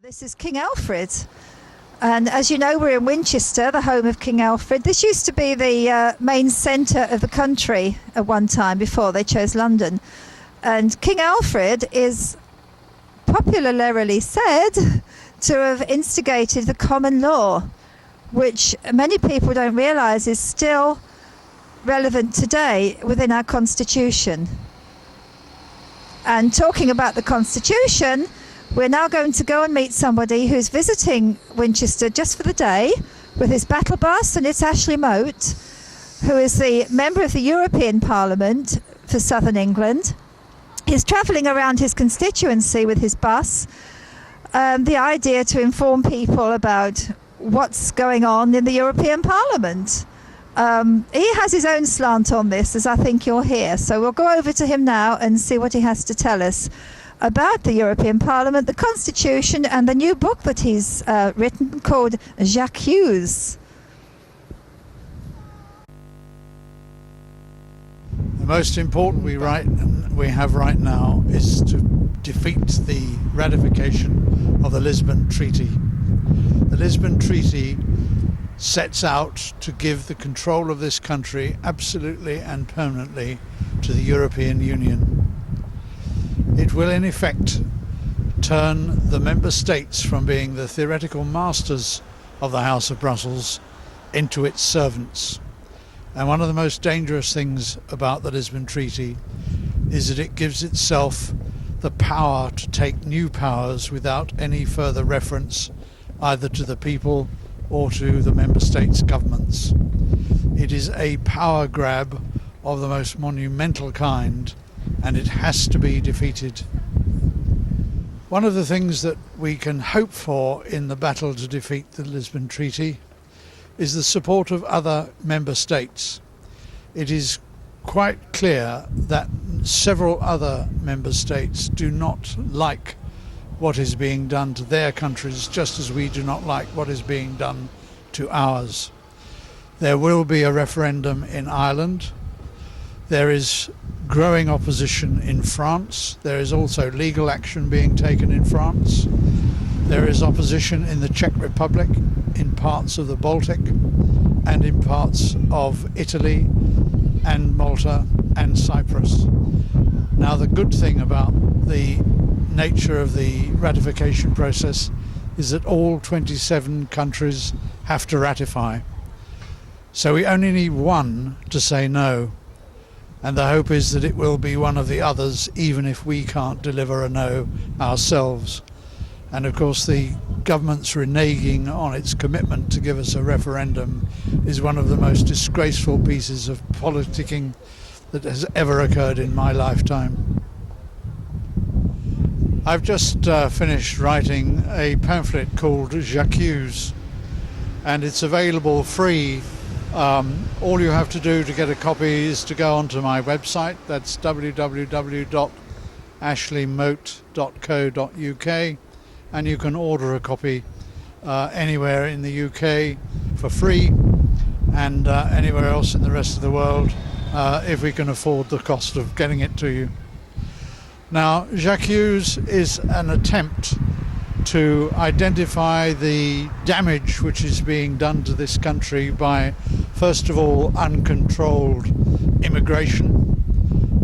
This is King Alfred, and as you know, we're in Winchester, the home of King Alfred. This used to be the main centre of the country at one time before they chose London. And King Alfred is popularly said to have instigated the common law, which many people don't realise is still relevant today within our constitution. And talking about the constitution, we're now going to go and meet somebody who's visiting Winchester just for the day with his battle bus, and it's Ashley Mote, who is the member of the European Parliament for Southern England. He's travelling around his constituency with his bus. The idea to inform people about what's going on in the European Parliament. He has his own slant on this, as I think you'll hear. So we'll go over to him now and see what he has to tell us about the European Parliament, the Constitution, and the new book that he's written called J'accuse. The most important we have right now is to defeat the ratification of the Lisbon Treaty. The Lisbon Treaty sets out to give the control of this country absolutely and permanently to the European Union. It will in effect turn the member states from being the theoretical masters of the House of Brussels into its servants. And one of the most dangerous things about the Lisbon Treaty is that it gives itself the power to take new powers without any further reference either to the people or to the member states' governments. It is a power grab of the most monumental kind, and it has to be defeated. One of the things that we can hope for in the battle to defeat the Lisbon Treaty is the support of other member states. It is quite clear that several other member states do not like what is being done to their countries, just as we do not like what is being done to ours. There will be a referendum in Ireland. There is growing opposition in France. There is also legal action being taken in France. There is opposition in the Czech Republic, in parts of the Baltic, and in parts of Italy and Malta and Cyprus. Now, the good thing about the nature of the ratification process is that all 27 countries have to ratify. So we only need one to say no. And the hope is that it will be one of the others, even if we can't deliver a no ourselves. And of course, the government's reneging on its commitment to give us a referendum is one of the most disgraceful pieces of politicking that has ever occurred in my lifetime. I've just finished writing a pamphlet called J'accuse, and it's available free. All you have to do to get a copy is to go onto my website. That's www.ashleymote.co.uk, and you can order a copy anywhere in the UK for free, and anywhere else in the rest of the world if we can afford the cost of getting it to you. Now, J'accuse is an attempt to identify the damage which is being done to this country by, first of all, uncontrolled immigration,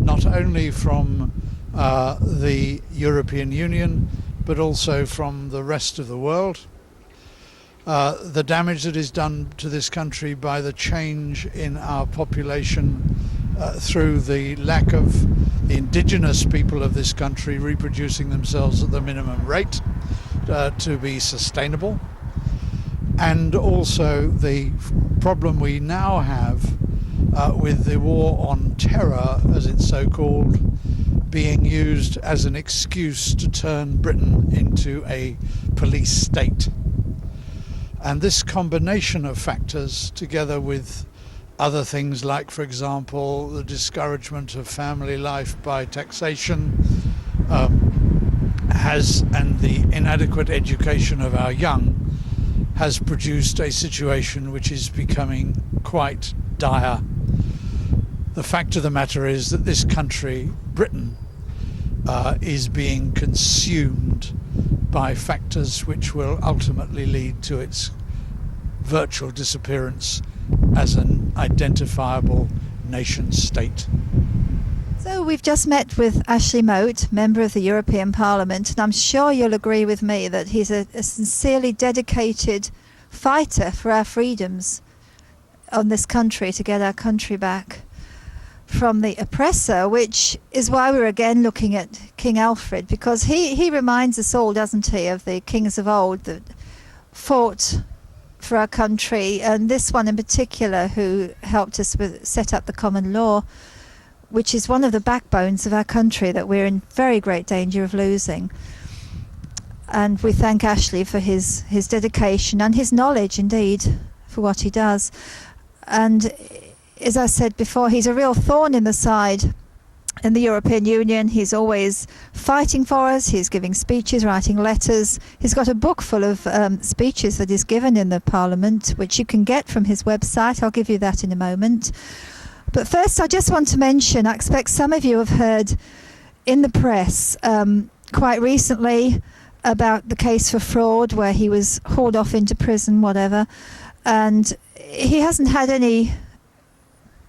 not only from the European Union, but also from the rest of the world. The damage that is done to this country by the change in our population through the lack of the indigenous people of this country reproducing themselves at the minimum rate to be sustainable, and also the problem we now have with the war on terror, as it's so called, being used as an excuse to turn Britain into a police state. And this combination of factors, together with other things like, for example, the discouragement of family life by taxation, and the inadequate education of our young, has produced a situation which is becoming quite dire. The fact of the matter is that this country, Britain, is being consumed by factors which will ultimately lead to its virtual disappearance as an identifiable nation state. So we've just met with Ashley Mote, member of the European Parliament, and I'm sure you'll agree with me that he's a sincerely dedicated fighter for our freedoms on this country, to get our country back from the oppressor, which is why we're again looking at King Alfred, because he reminds us all, doesn't he, of the kings of old that fought for our country, and this one in particular who helped us set up the common law, which is one of the backbones of our country that we're in very great danger of losing. And we thank Ashley for his dedication and his knowledge, indeed, for what he does. And as I said before, he's a real thorn in the side in the European Union. He's always fighting for us. He's giving speeches, writing letters. He's got a book full of speeches that he's given in the Parliament, which you can get from his website. I'll give you that in a moment. But first, I just want to mention, I expect some of you have heard in the press quite recently about the case for fraud, where he was hauled off into prison, whatever, and he hasn't had any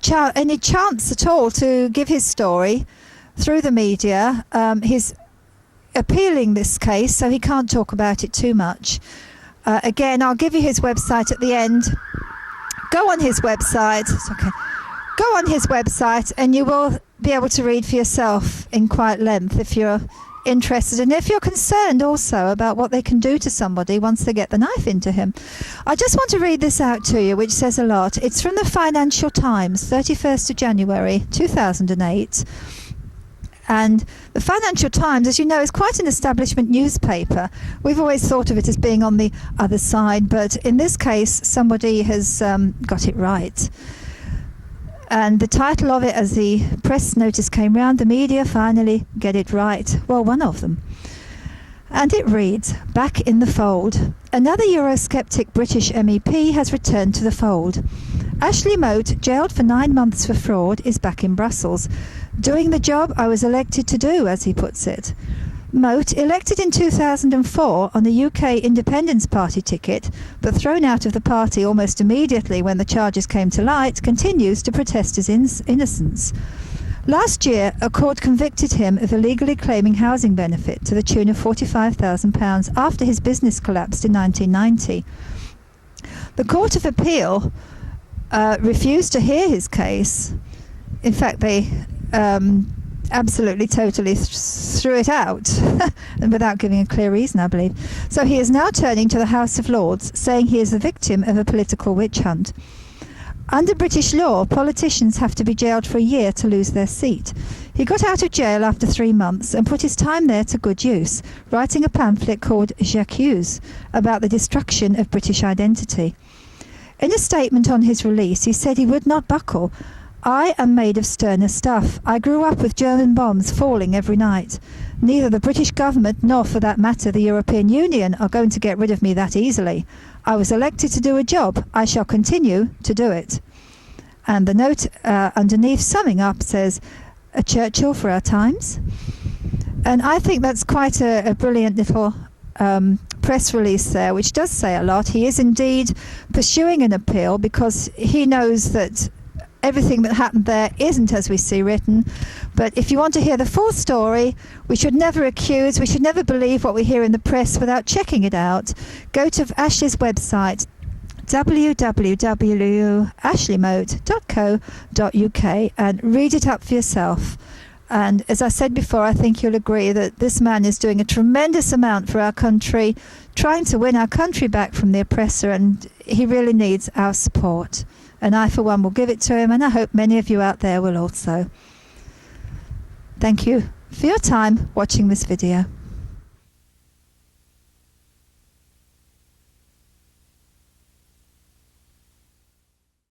chance at all to give his story through the media. He's appealing this case, so he can't talk about it too much. Again, I'll give you his website at the end. Go on his website. It's okay. Go on his website and you will be able to read for yourself in quite length if you're interested, and if you're concerned also about what they can do to somebody once they get the knife into him. I just want to read this out to you, which says a lot. It's from the Financial Times, 31st of January 2008. And the Financial Times, as you know, is quite an establishment newspaper. We've always thought of it as being on the other side, but in this case somebody has got it right. And the title of it, as the press notice came round, the media finally get it right. Well, one of them. And it reads, "Back in the fold. Another eurosceptic British MEP has returned to the fold. Ashley Mote, jailed for 9 months for fraud, is back in Brussels, doing the job I was elected to do," as he puts it. Mote, elected in 2004 on the UK Independence Party ticket, but thrown out of the party almost immediately when the charges came to light, continues to protest his innocence. Last year, a court convicted him of illegally claiming housing benefit to the tune of £45,000 after his business collapsed in 1990. The Court of Appeal refused to hear his case. In fact, they absolutely, totally threw it out, and without giving a clear reason, I believe. So he is now turning to the House of Lords, saying he is the victim of a political witch hunt. Under British law, politicians have to be jailed for a year to lose their seat. He got out of jail after 3 months and put his time there to good use, writing a pamphlet called J'accuse about the destruction of British identity. In a statement on his release, he said he would not buckle. "I am made of sterner stuff. I grew up with German bombs falling every night. Neither the British government nor, for that matter, the European Union are going to get rid of me that easily. I was elected to do a job. I shall continue to do it." And the note underneath, summing up, says, "A Churchill for our times." And I think that's quite a brilliant little press release there, which does say a lot. He is indeed pursuing an appeal because he knows that everything that happened there isn't as we see written. But if you want to hear the full story, we should never accuse, we should never believe what we hear in the press without checking it out. Go to Ashley's website, www.ashleymote.co.uk, and read it up for yourself. And as I said before, I think you'll agree that this man is doing a tremendous amount for our country, trying to win our country back from the oppressor, and he really needs our support. And I, for one, will give it to him, and I hope many of you out there will also. Thank you for your time watching this video.